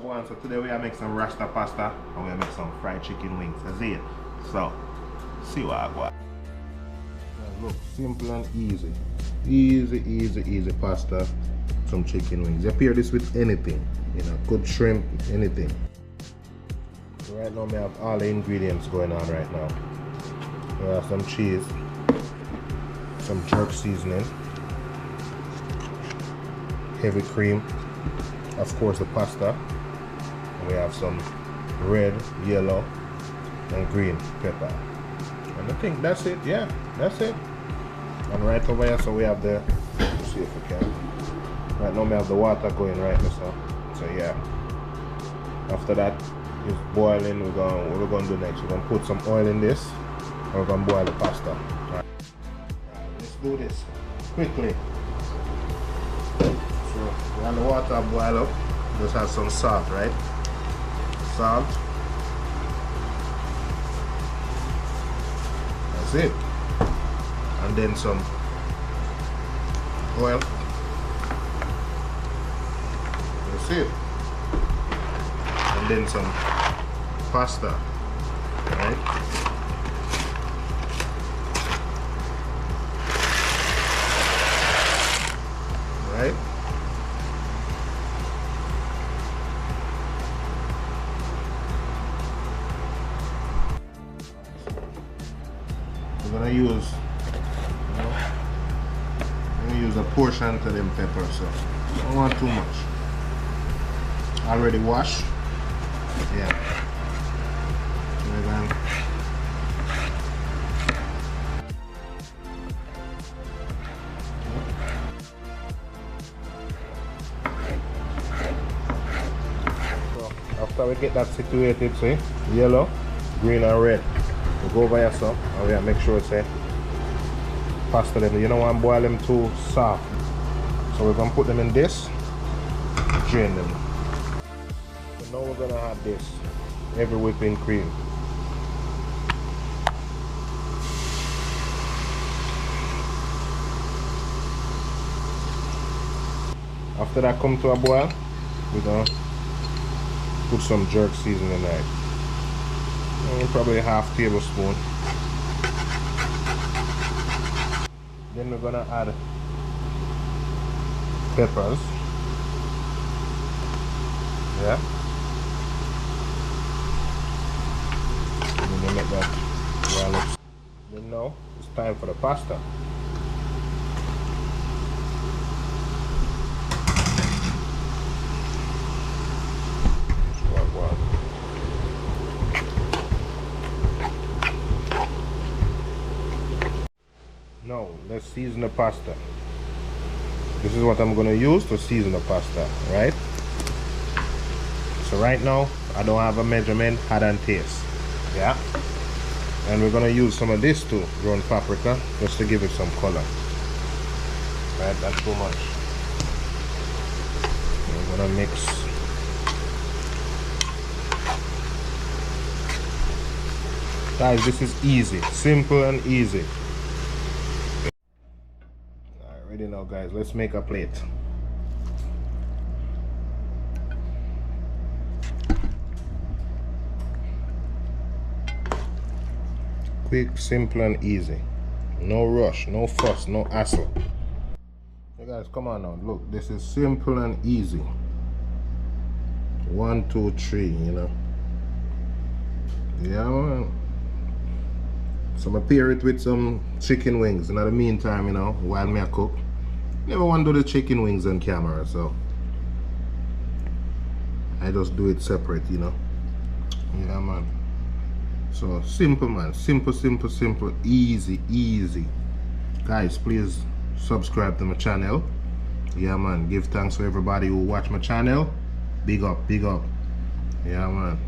So today we are make some rasta pasta and we are make some fried chicken wings. That's it. So, see what I got. Look, simple and easy. Easy pasta, some chicken wings. You pair this with anything, you know, good shrimp, anything. So right now we have all the ingredients going on right now. We have some cheese, some jerk seasoning, heavy cream, of course the pasta. And we have some red, yellow, and green pepper. And I think that's it, yeah, that's it. And right over here, so we have the, let's see if we can. Right now we have the water going right now, so yeah. After that is boiling, what we're gonna do next, we're gonna put some oil in this, and we're gonna boil the pasta. Right, let's do this quickly. So when the water boil up, just have some salt, right? Salt. That's it. And then some oil. That's it. And then some pasta, right? Right? We're gonna use a portion to them peppers, so don't want too much. Already washed. Yeah. So after we get that situated, see, yellow, green and red, we go over here some and we make sure it's pasta them. You don't want to boil them too soft. So we're gonna put them in this, drain them. So now we're gonna have this heavy whipping cream. After that come to a boil, we're gonna put some jerk seasoning in it. Probably half tablespoon. Then we're gonna add peppers. Yeah. And then let that boil up. Then now it's time for the pasta. Now let's season the pasta. This is what I'm going to use to season the pasta, right? So right now I don't have a measurement, add and taste. Yeah. And we're going to use some of this too, ground paprika, just to give it some color. Right, that's too much. We're going to mix. Guys, this is easy, simple and easy. Ready now, guys, let's make a plate. Quick, simple and easy. No rush, no fuss, no hassle. Hey guys, come on now, look, this is simple and easy. 1, 2, 3, you know. Yeah, man. So I'm gonna pair it with some chicken wings. In the meantime, you know, while I cook. Never want to do the chicken wings on camera, so I just do it separate, you know. Yeah, man. So simple, man. Simple, easy. Guys, please subscribe to my channel. Yeah, man. Give thanks to everybody who watch my channel. Big up. Yeah, man.